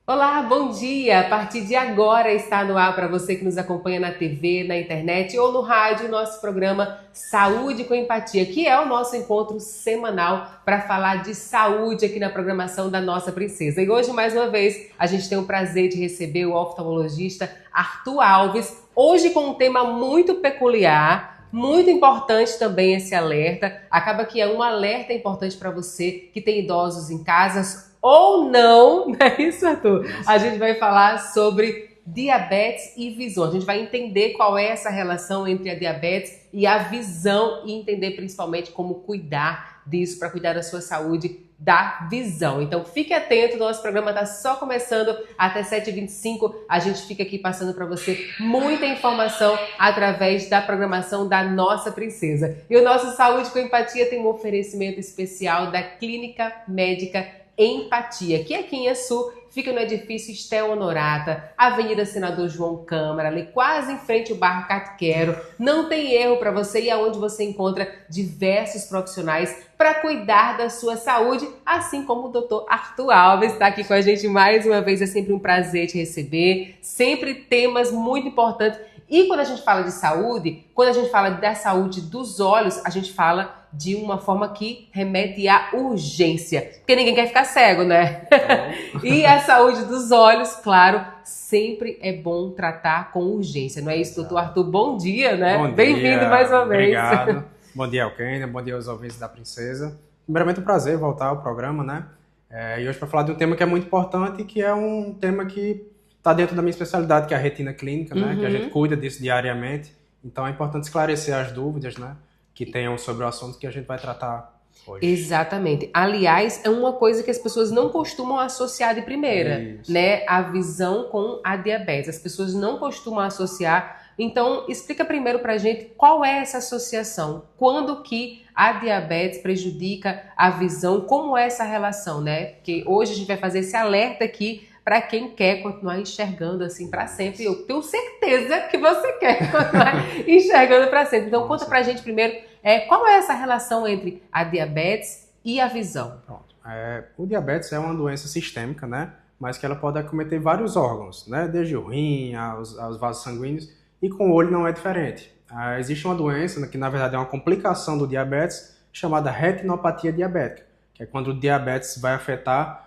Olá, bom dia! A partir de agora está no ar para você que nos acompanha na TV, na internet ou no rádio, nosso programa Saúde com Empatia, que é o nosso encontro semanal para falar de saúde aqui na programação da nossa princesa. E hoje, mais uma vez, a gente tem o prazer de receber o oftalmologista Arthur Alves, hoje com um tema muito peculiar, muito importante também esse alerta. Acaba que é um alerta importante para você que tem idosos em casa ou não, não é isso, Arthur? A gente vai falar sobre diabetes e visão. A gente vai entender qual é essa relação entre a diabetes e a visão e entender principalmente como cuidar disso para cuidar da sua saúde da visão. Então fique atento, nosso programa está só começando até 7h25. A gente fica aqui passando para você muita informação através da programação da nossa princesa. E o nosso Saúde com Empatia tem um oferecimento especial da Clínica Médica Empatia, que aqui em Açu fica no edifício Estel Honorata, Avenida Senador João Câmara, ali quase em frente ao Bar Catuquero. Não tem erro para você e aonde você encontra diversos profissionais para cuidar da sua saúde, assim como o Dr. Arthur Alves está aqui com a gente mais uma vez. É sempre um prazer te receber, sempre temas muito importantes. E quando a gente fala de saúde, quando a gente fala da saúde dos olhos, a gente fala de uma forma que remete à urgência. Porque ninguém quer ficar cego, né? E a saúde dos olhos, claro, sempre é bom tratar com urgência. Não é isso, doutor Arthur? Bom dia, né? Bom dia. Bem-vindo mais uma vez. Obrigado. Bom dia, Alkênia. Bom dia aos ouvintes da Princesa. Primeiramente, um prazer voltar ao programa, né? E hoje para falar de um tema que é muito importante, que é um tema que está dentro da minha especialidade, que é a retina clínica, né? Que a gente cuida disso diariamente. Então é importante esclarecer as dúvidas, né, que tenham sobre o assunto que a gente vai tratar hoje. Exatamente. Aliás, é uma coisa que as pessoas não costumam associar de primeira, né? A visão com a diabetes. As pessoas não costumam associar. Então, explica primeiro pra gente qual é essa associação. Quando que a diabetes prejudica a visão? Como é essa relação, né? Porque hoje a gente vai fazer esse alerta aqui para quem quer continuar enxergando assim para sempre. Eu tenho certeza que você quer continuar enxergando para sempre. Então, conta pra gente primeiro qual é essa relação entre a diabetes e a visão. Pronto. O diabetes é uma doença sistêmica, né? Mas que ela pode acometer vários órgãos, né? Desde o rim aos vasos sanguíneos, e com o olho não é diferente. Existe uma doença que, na verdade, é uma complicação do diabetes, chamada retinopatia diabética, que é quando o diabetes vai afetar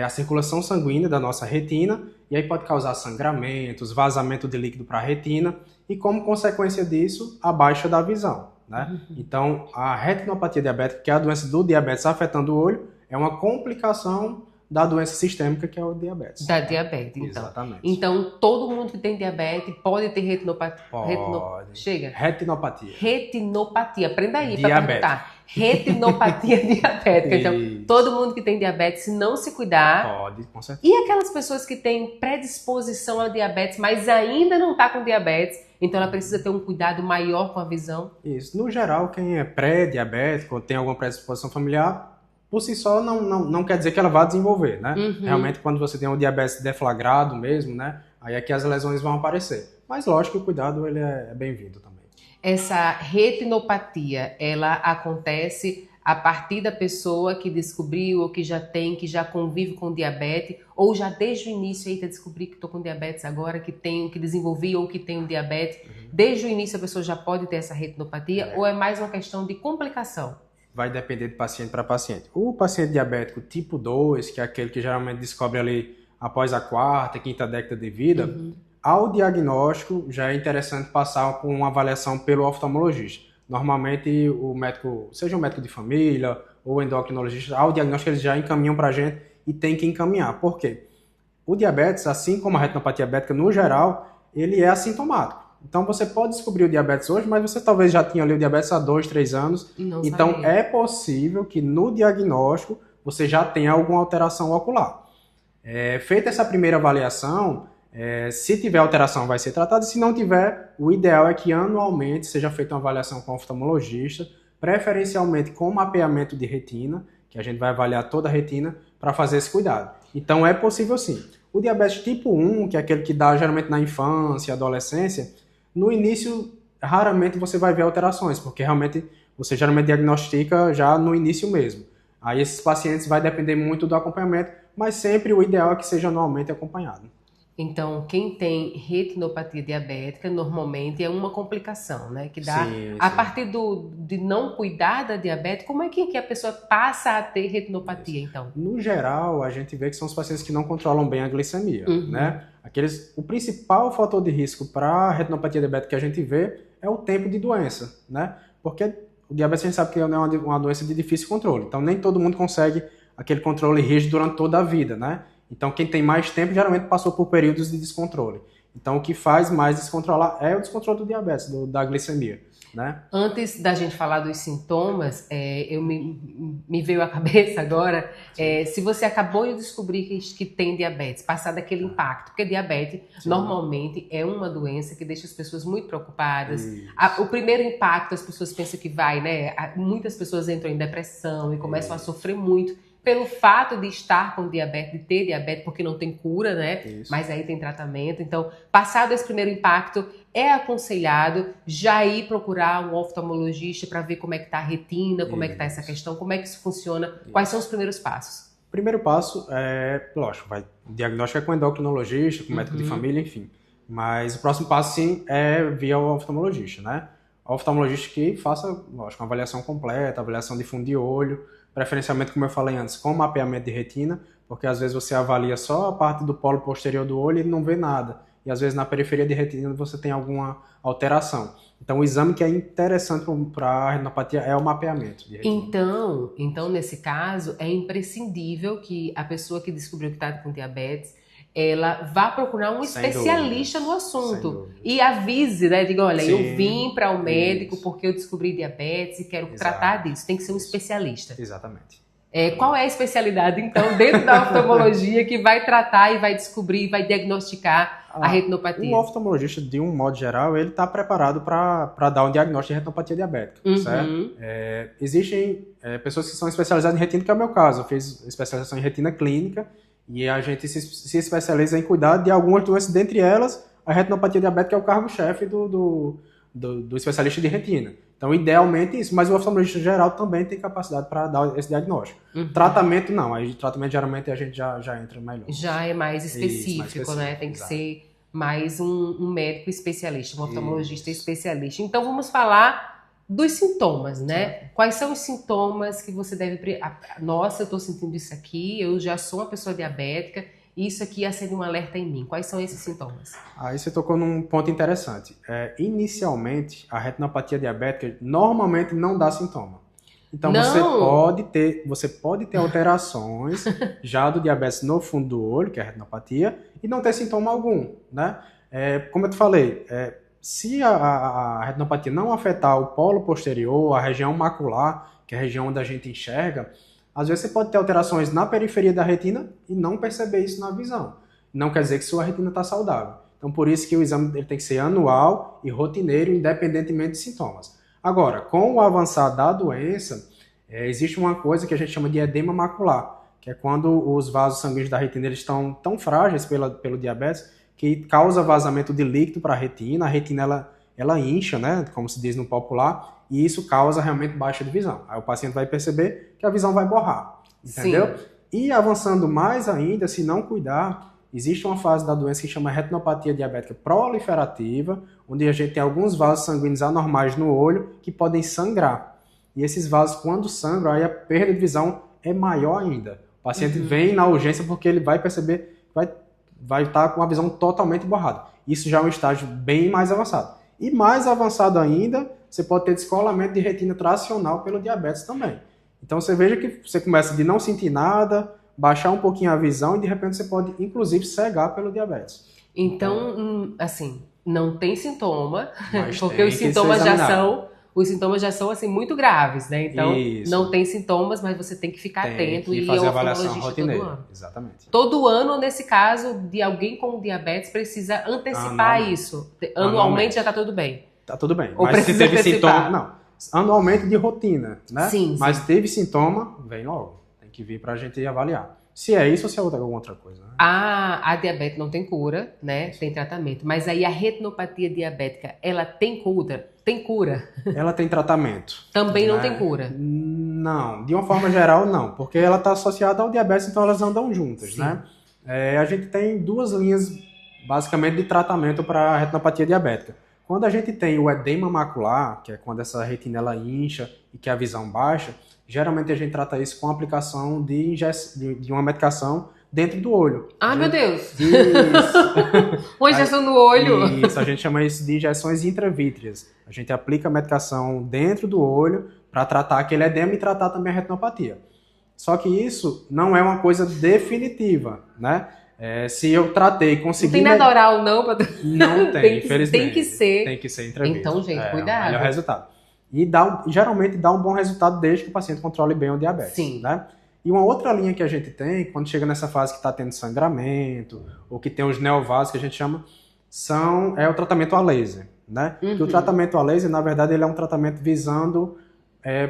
a circulação sanguínea da nossa retina, e aí pode causar sangramentos, vazamento de líquido para a retina, e como consequência disso, a baixa da visão, né? Então, a retinopatia diabética, que é a doença do diabetes afetando o olho, é uma complicação da doença sistêmica, que é o diabetes. Da diabetes, então. Exatamente. Então, todo mundo que tem diabetes pode ter retinopatia. Pode. Chega. Retinopatia. Retinopatia. Aprenda aí para perguntar. Retinopatia diabética. Então, todo mundo que tem diabetes, se não se cuidar... Pode, com certeza. E aquelas pessoas que têm predisposição a diabetes, mas ainda não está com diabetes, então ela precisa ter um cuidado maior com a visão? Isso. No geral, quem é pré-diabético ou tem alguma predisposição familiar, por si só não quer dizer que ela vá desenvolver, né? Realmente, quando você tem um diabetes deflagrado mesmo, né? Aí é que as lesões vão aparecer. Mas lógico que o cuidado ele é bem-vindo também. Essa retinopatia, ela acontece a partir da pessoa que descobriu ou que já tem, que já convive com diabetes, ou já desde o início, eita, descobri que estou com diabetes agora, que tenho, que desenvolvi ou que tenho diabetes. Desde o início a pessoa já pode ter essa retinopatia, ou é mais uma questão de complicação? Vai depender de paciente para paciente. O paciente diabético tipo 2, que é aquele que geralmente descobre ali após a quarta, quinta década de vida, ao diagnóstico já é interessante passar por uma avaliação pelo oftalmologista. Normalmente o médico, seja um médico de família ou endocrinologista, ao diagnóstico eles já encaminham para a gente e tem que encaminhar. Por quê? O diabetes, assim como a retinopatia diabética no geral, ele é assintomático. Então você pode descobrir o diabetes hoje, mas você talvez já tinha ali o diabetes há 2, 3 anos. Então sabia. é possível que no diagnóstico você já tenha alguma alteração ocular. Feita essa primeira avaliação, se tiver alteração vai ser tratada, se não tiver, o ideal é que anualmente seja feita uma avaliação com o oftalmologista, preferencialmente com mapeamento de retina, que a gente vai avaliar toda a retina para fazer esse cuidado. Então é possível sim. O diabetes tipo 1, que é aquele que dá geralmente na infância e adolescência, no início raramente você vai ver alterações, porque realmente você geralmente diagnostica já no início mesmo. Aí esses pacientes vai depender muito do acompanhamento, mas sempre o ideal é que seja anualmente acompanhado. Então, quem tem retinopatia diabética, normalmente é uma complicação, né? Que dá, Sim, a sim. partir de não cuidar da diabetes, como é que a pessoa passa a ter retinopatia, então? No geral, a gente vê que são os pacientes que não controlam bem a glicemia, Uhum. né? O principal fator de risco para a retinopatia diabética que a gente vê é o tempo de doença, né? Porque o diabetes a gente sabe que é uma doença de difícil controle, então nem todo mundo consegue aquele controle rígido durante toda a vida, né? Então quem tem mais tempo geralmente passou por períodos de descontrole. Então o que faz mais descontrolar é o descontrole do diabetes, da glicemia, né? Antes da gente falar dos sintomas, me veio à cabeça agora, se você acabou de descobrir que tem diabetes, passar daquele impacto, porque diabetes normalmente é uma doença que deixa as pessoas muito preocupadas. O primeiro impacto, as pessoas pensam que vai, né? Muitas pessoas entram em depressão e começam a sofrer muito pelo fato de estar com diabetes, de ter diabetes, porque não tem cura, né? Isso. Mas aí tem tratamento. Então, passado esse primeiro impacto, é aconselhado já ir procurar um oftalmologista para ver como é que está a retina, como é que está essa questão, como é que isso funciona, quais são os primeiros passos? O primeiro passo é, lógico, o diagnóstico é com endocrinologista, com médico de família, enfim. Mas o próximo passo, sim, é via o oftalmologista, né? O oftalmologista que faça, lógico, uma avaliação completa, avaliação de fundo de olho, preferencialmente, como eu falei antes, com mapeamento de retina, porque às vezes você avalia só a parte do polo posterior do olho e não vê nada. E às vezes na periferia de retina você tem alguma alteração. Então o exame que é interessante para a retinopatia é o mapeamento de retina. Então, nesse caso, é imprescindível que a pessoa que descobriu que está com diabetes, ela vá procurar um especialista no assunto e avise, né? Diga, olha, eu vim para o médico porque eu descobri diabetes e quero tratar disso. Tem que ser um especialista. Exatamente. Qual é a especialidade, então, dentro da oftalmologia que vai tratar e vai descobrir, vai diagnosticar a retinopatia? O oftalmologista, de um modo geral, ele está preparado para dar um diagnóstico de retinopatia diabética, certo? Existem pessoas que são especializadas em retina, que é o meu caso. Eu fiz especialização em retina clínica e a gente se especializa em cuidar de algumas doenças, dentre elas a retinopatia diabética é o cargo-chefe do especialista de retina. Então, idealmente isso, mas o oftalmologista geral também tem capacidade para dar esse diagnóstico. Tratamento, não. Aí, tratamento, geralmente, a gente já entra melhor. Já é mais específico, né? Tem que ser mais um médico especialista, um oftalmologista especialista. Então, vamos falar dos sintomas, né? Quais são os sintomas que você deve... Nossa, eu estou sentindo isso aqui, eu já sou uma pessoa diabética, isso aqui acende um alerta em mim. Quais são esses sintomas? Aí você tocou num ponto interessante. Inicialmente, a retinopatia diabética normalmente não dá sintoma. Então você pode ter alterações já do diabetes no fundo do olho, que é a retinopatia, e não ter sintoma algum, né? Como eu te falei, se a retinopatia não afetar o polo posterior, a região macular, que é a região onde a gente enxerga, às vezes você pode ter alterações na periferia da retina e não perceber isso na visão. Não quer dizer que sua retina está saudável. Então, por isso que o exame ele tem que ser anual e rotineiro, independentemente de sintomas. Agora, com o avançar da doença, existe uma coisa que a gente chama de edema macular, que é quando os vasos sanguíneos da retina eles estão tão frágeis pelo diabetes que causa vazamento de líquido para a retina ela incha, né, como se diz no popular, e isso causa realmente baixa de visão. Aí o paciente vai perceber que a visão vai borrar, entendeu? Sim. E avançando mais ainda, se não cuidar, existe uma fase da doença que chama retinopatia diabética proliferativa, onde a gente tem alguns vasos sanguíneos anormais no olho que podem sangrar. E esses vasos, quando sangram, aí a perda de visão é maior ainda. O paciente vem na urgência porque ele vai perceber que vai estar com a visão totalmente borrada. Isso já é um estágio bem mais avançado. E mais avançado ainda, você pode ter descolamento de retina tracional pelo diabetes também. Então você veja que você começa de não sentir nada, baixar um pouquinho a visão e de repente você pode, inclusive, cegar pelo diabetes. Então, assim, não tem sintoma, porque os sintomas já são assim, muito graves, né? Então, não tem sintomas, mas você tem que ficar atento e fazer avaliação rotineira. Todo ano. Exatamente. Todo ano, nesse caso, de alguém com diabetes precisa antecipar isso. Anualmente já está tudo bem. Tá tudo bem. Ou mas se teve antecipar. sintoma, não. Anualmente de rotina, né? Sim. Mas teve sintoma, vem logo. Tem que vir pra gente avaliar. Se é isso ou se é alguma outra coisa. Né? A diabetes não tem cura, né? Tem tratamento. Mas aí a retinopatia diabética, ela tem cura? Tem cura? Ela tem tratamento. Também não tem cura? Não, de uma forma geral não, porque ela está associada ao diabetes, então elas andam juntas, Sim. né? A gente tem duas linhas, basicamente, de tratamento para a retinopatia diabética. Quando a gente tem o edema macular, que é quando essa retina ela incha e que a visão baixa, geralmente a gente trata isso com a aplicação de uma medicação dentro do olho. Ah, meu Deus! Isso. Uma injeção no olho. Isso, a gente chama isso de injeções intravítreas. A gente aplica a medicação dentro do olho para tratar aquele edema e tratar também a retinopatia. Só que isso não é uma coisa definitiva, né? Se eu tratei e consegui... Não tem nada oral, não? Não tem, infelizmente. Tem que ser. Tem que ser intravítreas. Então, gente, cuidado. É o melhor resultado. E geralmente dá um bom resultado desde que o paciente controle bem o diabetes. Sim. Né? E uma outra linha que a gente tem, quando chega nessa fase que está tendo sangramento, ou que tem os neovasos, que a gente chama, é o tratamento a laser. Né? Que o tratamento a laser, na verdade, ele é um tratamento visando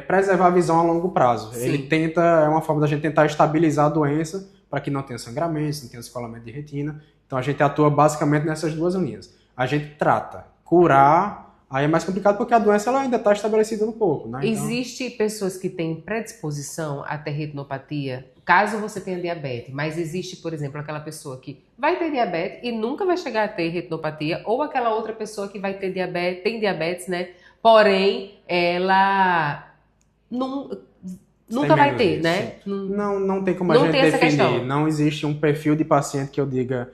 preservar a visão a longo prazo. Sim. É uma forma da gente tentar estabilizar a doença para que não tenha sangramento, não tenha escoamento de retina. Então a gente atua basicamente nessas duas linhas. A gente trata, curar, aí é mais complicado porque a doença ela ainda está estabelecida um pouco. Né? Então... Existe pessoas que têm predisposição a ter retinopatia, caso você tenha diabetes, mas existe, por exemplo, aquela pessoa que vai ter diabetes e nunca vai chegar a ter retinopatia, ou aquela outra pessoa que vai ter diabetes, tem diabetes, né? Porém, ela nunca vai ter, isso, né? Não tem como a gente definir. Não existe um perfil de paciente que eu diga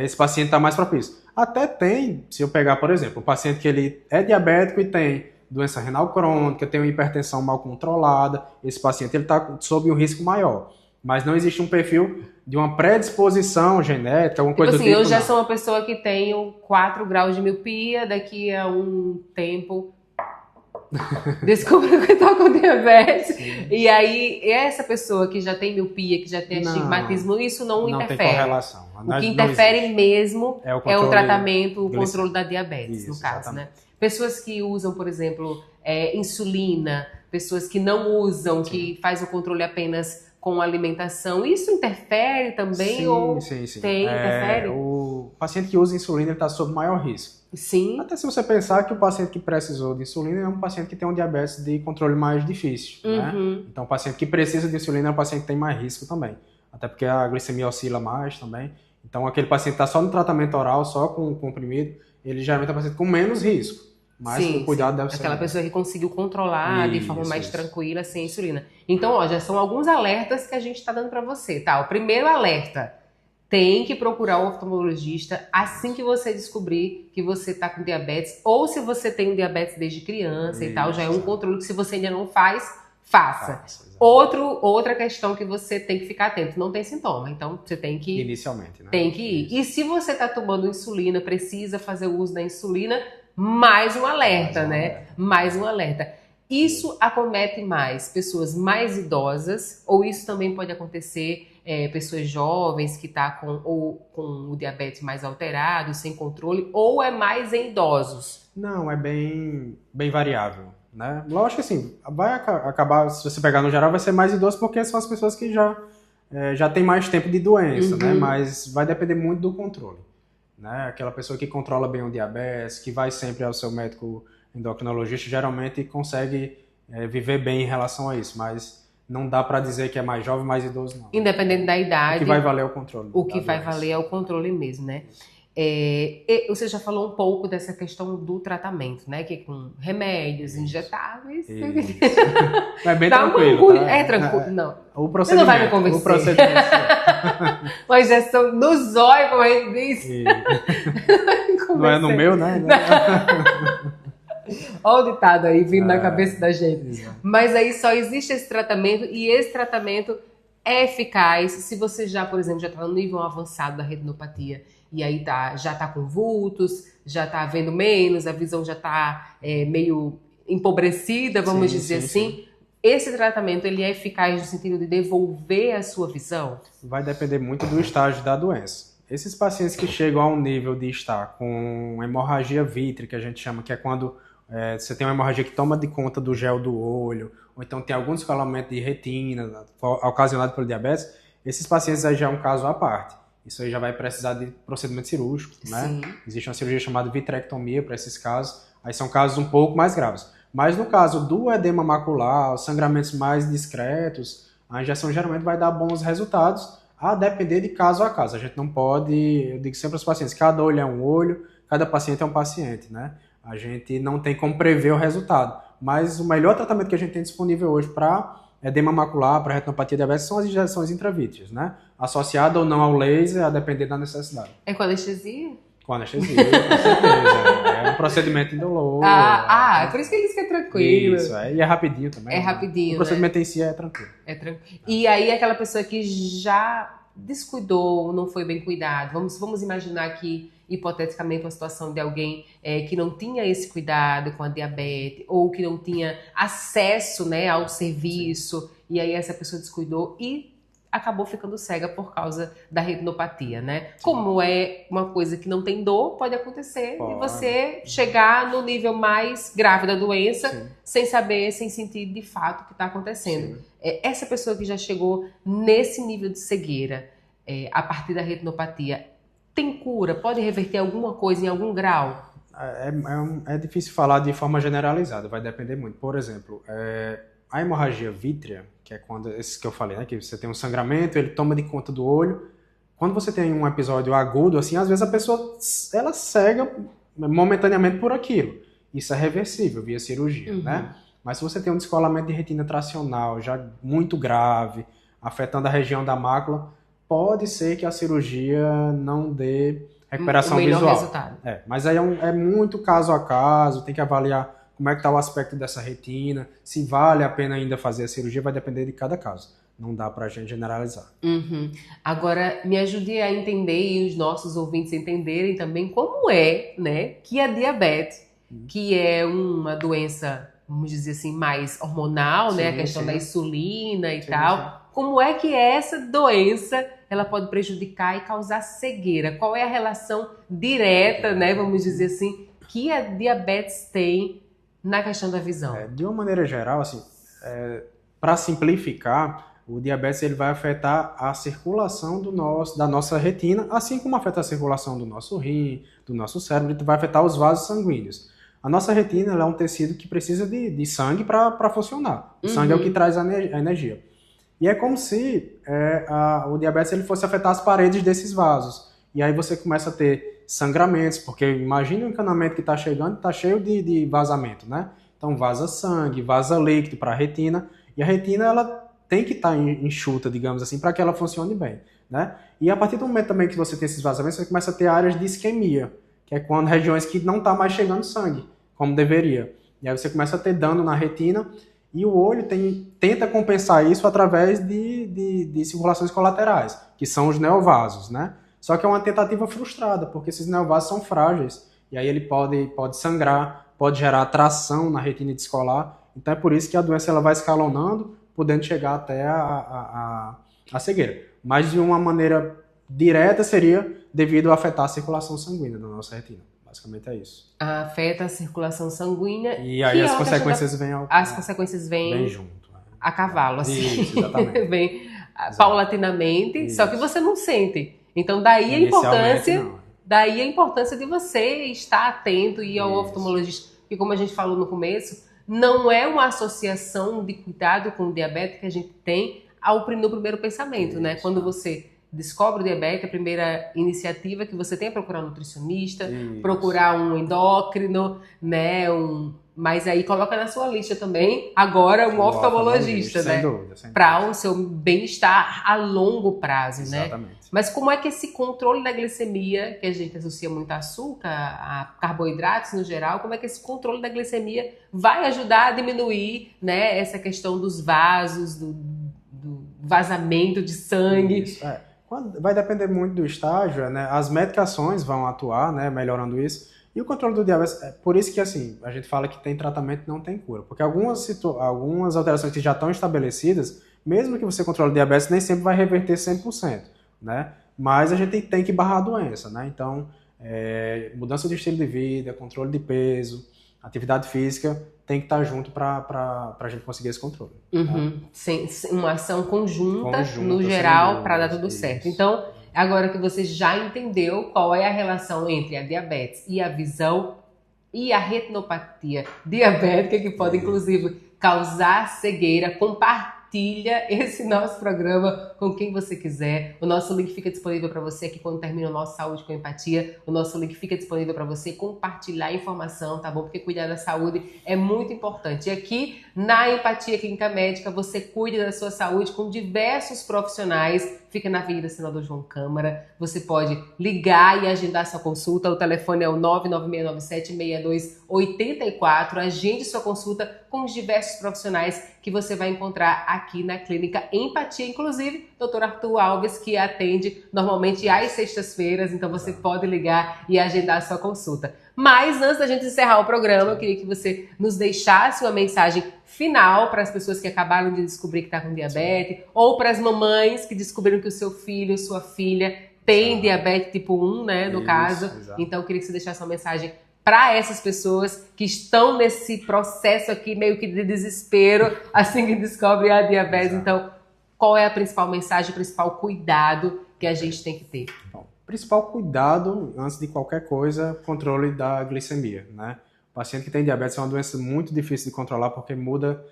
esse paciente está mais propício. Até tem, se eu pegar, por exemplo, o paciente que ele é diabético e tem doença renal crônica, tem uma hipertensão mal controlada, esse paciente está sob um risco maior. Mas não existe um perfil de uma predisposição genética, alguma coisa do tipo. Eu já sou uma pessoa que tenho 4 graus de miopia, daqui a um tempo... descubro que eu tô com diabetes. Sim. E aí, essa pessoa que já tem miopia, que já tem astigmatismo, isso não interfere. Tem correlação. O que interfere mesmo é o tratamento, o controle glicêmico da diabetes, isso, no caso, exatamente. né? Pessoas que usam, por exemplo, insulina, pessoas que não usam, sim. que faz o controle apenas com alimentação, isso interfere também? Sim. Interfere? O paciente que usa insulina está sob maior risco. Sim. Até se você pensar que o paciente que precisou de insulina é um paciente que tem um diabetes de controle mais difícil, né? Então o paciente que precisa de insulina é um paciente que tem mais risco também. Até porque a glicemia oscila mais também. Então aquele paciente que está só no tratamento oral, só com comprimido, ele geralmente é um paciente com menos risco. Mas o cuidado deve ser... Aquela pessoa que conseguiu controlar de forma mais tranquila, sem insulina. Então, ó, já são alguns alertas que a gente está dando para você, tá? O primeiro alerta, tem que procurar o oftalmologista assim que você descobrir que você está com diabetes, ou se você tem um diabetes desde criança e tal, já é um controle que se você ainda não faz, faça. Outra questão que você tem que ficar atento, não tem sintoma, então você tem que... Inicialmente, né? Tem que ir. E se você está tomando insulina, precisa fazer o uso da insulina, mais um alerta, Mais um alerta. Isso acomete mais pessoas mais idosas, ou isso também pode acontecer pessoas jovens que estão com o diabetes mais alterado, sem controle, ou é mais em idosos? Não, é bem variável, né? Lógico que assim, vai acabar, se você pegar no geral, vai ser mais idoso porque são as pessoas que já têm mais tempo de doença, né? Mas vai depender muito do controle, né? Aquela pessoa que controla bem o diabetes, que vai sempre ao seu médico endocrinologista, geralmente consegue viver bem em relação a isso, mas não dá para dizer que é mais jovem, mais idoso, não. Independente da idade. O que vai valer é o controle. O que vai valer é o controle mesmo, né? Você já falou um pouco dessa questão do tratamento, né? Que é com remédios injetáveis. Isso. É bem tranquilo. Tá? É tranquilo, não. O procedimento. Você não vai me convencer. O procedimento. Uma injeção no zóio, como a gente diz. Não é no meu, né? Olha o ditado aí vindo na cabeça da gente. Mas aí só existe esse tratamento e esse tratamento é eficaz se você já, por exemplo, já está no nível avançado da retinopatia e aí já está com vultos, já está vendo menos, a visão já está meio empobrecida, vamos dizer assim. Sim. Esse tratamento ele é eficaz no sentido de devolver a sua visão? Vai depender muito do estágio da doença. Esses pacientes que chegam a um nível de estar com hemorragia vítrea, a gente chama, que é quando você tem uma hemorragia que toma de conta do gel do olho, ou então tem algum descolamento de retina ocasionado pelo diabetes, esses pacientes aí já é um caso à parte. Isso aí já vai precisar de procedimento cirúrgico, né? Existe uma cirurgia chamada vitrectomia para esses casos, aí são casos um pouco mais graves. Mas no caso do edema macular, os sangramentos mais discretos, a injeção geralmente vai dar bons resultados, a depender de caso a caso. A gente não pode, eu digo sempre aos pacientes, cada olho é um olho, cada paciente é um paciente, né? A gente não tem como prever o resultado. Mas o melhor tratamento que a gente tem disponível hoje para edema macular, para retinopatia diabética, são as injeções intravítreas, né? Associada ou não ao laser, a depender da necessidade. É com anestesia? Com anestesia, com certeza. É um procedimento indolor. É por isso que ele diz que é tranquilo. Isso, e é rapidinho também. É rapidinho, O procedimento em si é tranquilo. É tranquilo. E aí aquela pessoa que já descuidou, não foi bem cuidado, vamos imaginar que, hipoteticamente, uma situação de alguém que não tinha esse cuidado com a diabetes, ou que não tinha acesso, né, ao serviço, e aí essa pessoa descuidou e acabou ficando cega por causa da retinopatia, né? Sim. Como é uma coisa que não tem dor, pode acontecer de você chegar no nível mais grave da doença, sim, sem saber, sem sentir de fato o que está acontecendo. Essa pessoa que já chegou nesse nível de cegueira, a partir da retinopatia, tem cura? Pode reverter alguma coisa em algum grau? É difícil falar de forma generalizada, vai depender muito. Por exemplo, a hemorragia vítrea, que é quando, esses que eu falei, né, que você tem um sangramento, ele toma de conta do olho. Quando você tem um episódio agudo, assim, às vezes a pessoa, ela cega momentaneamente por aquilo. Isso é reversível via cirurgia, né? Mas se você tem um descolamento de retina tracional já muito grave, afetando a região da mácula, pode ser que a cirurgia não dê recuperação visual. Resultado. Mas aí é muito caso a caso, tem que avaliar como é que está o aspecto dessa retina, se vale a pena ainda fazer a cirurgia, vai depender de cada caso. Não dá pra gente generalizar. Agora, me ajude a entender e os nossos ouvintes entenderem também como é, né, que a diabetes, que é uma doença, vamos dizer assim, mais hormonal, sim, né, a questão da insulina e tal, como é que essa doença ela pode prejudicar e causar cegueira? Qual é a relação direta, né, vamos dizer assim, que a diabetes tem na questão da visão? De uma maneira geral, assim, para simplificar, o diabetes ele vai afetar a circulação da nossa retina, assim como afeta a circulação do nosso rim, do nosso cérebro, ele vai afetar os vasos sanguíneos. A nossa retina ela é um tecido que precisa de sangue para funcionar. O sangue é o que traz a energia. E é como se o diabetes ele fosse afetar as paredes desses vasos. E aí você começa a ter sangramentos, porque imagina o encanamento que está chegando, está cheio de vazamento, né? Então vaza sangue, vaza líquido para a retina, e a retina ela tem que estar enxuta, digamos assim, para que ela funcione bem, né? E a partir do momento também que você tem esses vazamentos, você começa a ter áreas de isquemia, que é quando regiões que não está mais chegando sangue, como deveria. E aí você começa a ter dano na retina, e o olho tenta compensar isso através de circulações colaterais, que são os neovasos, né? Só que é uma tentativa frustrada, porque esses neovasos são frágeis. E aí ele pode sangrar, pode gerar atração na retina descolar. Então é por isso que a doença ela vai escalonando, podendo chegar até a cegueira. Mas de uma maneira direta seria devido a afetar a circulação sanguínea da nossa retina. Basicamente é isso. Afeta a circulação sanguínea. E aí as consequências vêm junto. A cavalo, assim. Isso, exatamente. Vem paulatinamente, isso. Só que você não sente. Então daí a importância de você estar atento e ir ao oftalmologista. Porque como a gente falou no começo, não é uma associação de cuidado com o diabetes que a gente tem no primeiro pensamento, né? Quando você descobre o diabetes, a primeira iniciativa que você tem é procurar um nutricionista, procurar um endócrino, né? Mas aí coloca na sua lista também, agora um oftalmologista, né? Sem dúvida. Para o seu bem-estar a longo prazo, exatamente, né? Mas como é que esse controle da glicemia, que a gente associa muito a açúcar, a carboidratos no geral, como é que esse controle da glicemia vai ajudar a diminuir, né, essa questão dos vasos, do vazamento de sangue? Isso, vai depender muito do estágio, né? As medicações vão atuar, né, melhorando isso. E o controle do diabetes, por isso que assim, a gente fala que tem tratamento e não tem cura. Porque algumas alterações que já estão estabelecidas, mesmo que você controle o diabetes, nem sempre vai reverter 100%, né? Mas a gente tem que barrar a doença, né? Então, mudança de estilo de vida, controle de peso, atividade física, tem que estar junto para a gente conseguir esse controle. Tá? Uma ação conjunta no geral, para dar tudo certo. Então, agora que você já entendeu qual é a relação entre a diabetes e a visão, e a retinopatia diabética, que pode inclusive causar cegueira. Compartilha esse nosso programa com quem você quiser. O nosso link fica disponível para você aqui quando termina o nosso Saúde com Empatia. O nosso link fica disponível para você compartilhar a informação, tá bom? Porque cuidar da saúde é muito importante. E aqui na Empatia Clínica Médica você cuida da sua saúde com diversos profissionais. Fica na Avenida Senador João Câmara. Você pode ligar e agendar sua consulta. O telefone é o 996976284. Agende sua consulta com os diversos profissionais que você vai encontrar aqui na Clínica Empatia. Inclusive, Dr. Arthur Alves, que atende normalmente às sextas-feiras. Então, você pode ligar e agendar sua consulta. Mas, antes da gente encerrar o programa, eu queria que você nos deixasse uma mensagem final para as pessoas que acabaram de descobrir que está com diabetes, ou para as mamães que descobriram que o seu filho, sua filha tem diabetes tipo 1, né, no caso. Exato. Então, eu queria que você deixasse uma mensagem para essas pessoas que estão nesse processo aqui meio que de desespero, assim que descobrem a diabetes. Exato. Então, qual é a principal mensagem, o principal cuidado que a gente tem que ter? Bom, principal cuidado, antes de qualquer coisa, controle da glicemia, né? O paciente que tem diabetes é uma doença muito difícil de controlar porque muda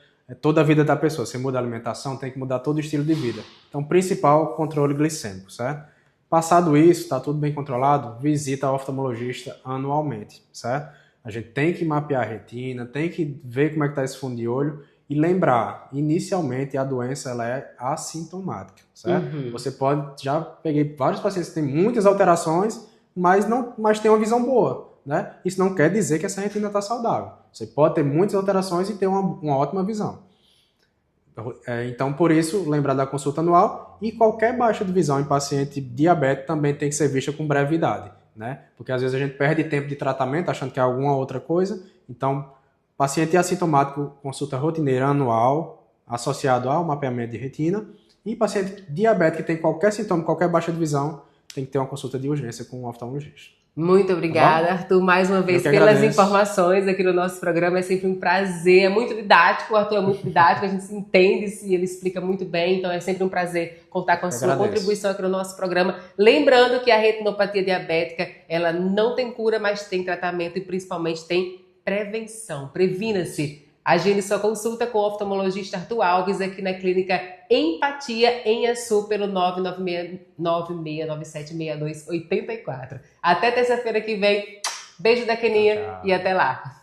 toda a vida da pessoa. Você muda a alimentação, tem que mudar todo o estilo de vida. Então, principal, controle glicêmico, certo? Passado isso, está tudo bem controlado, visita o oftalmologista anualmente, certo? A gente tem que mapear a retina, tem que ver como é que está esse fundo de olho e lembrar, inicialmente a doença ela é assintomática, certo? Você pode, já peguei vários pacientes que têm muitas alterações, mas tem uma visão boa, né? Isso não quer dizer que essa retina está saudável. Você pode ter muitas alterações e ter uma ótima visão. Então, por isso, lembrar da consulta anual e qualquer baixa de visão em paciente diabético também tem que ser vista com brevidade, né? Porque às vezes a gente perde tempo de tratamento achando que é alguma outra coisa. Então, paciente assintomático, consulta rotineira anual, associado ao mapeamento de retina. E paciente diabético que tem qualquer sintoma, qualquer baixa de visão, tem que ter uma consulta de urgência com um oftalmologista. Muito obrigada, Arthur, mais uma vez pelas informações aqui no nosso programa. É sempre um prazer, é muito didático, o Arthur é muito didático, a gente se entende e ele explica muito bem, então é sempre um prazer contar com a sua contribuição aqui no nosso programa. Lembrando que a retinopatia diabética, ela não tem cura, mas tem tratamento e principalmente tem prevenção. Previna-se. Agende sua consulta com o oftalmologista Arthur Alves aqui na Clínica Empatia em Açu pelo 996976284. Até terça-feira que vem. Beijo da Keninha e até lá.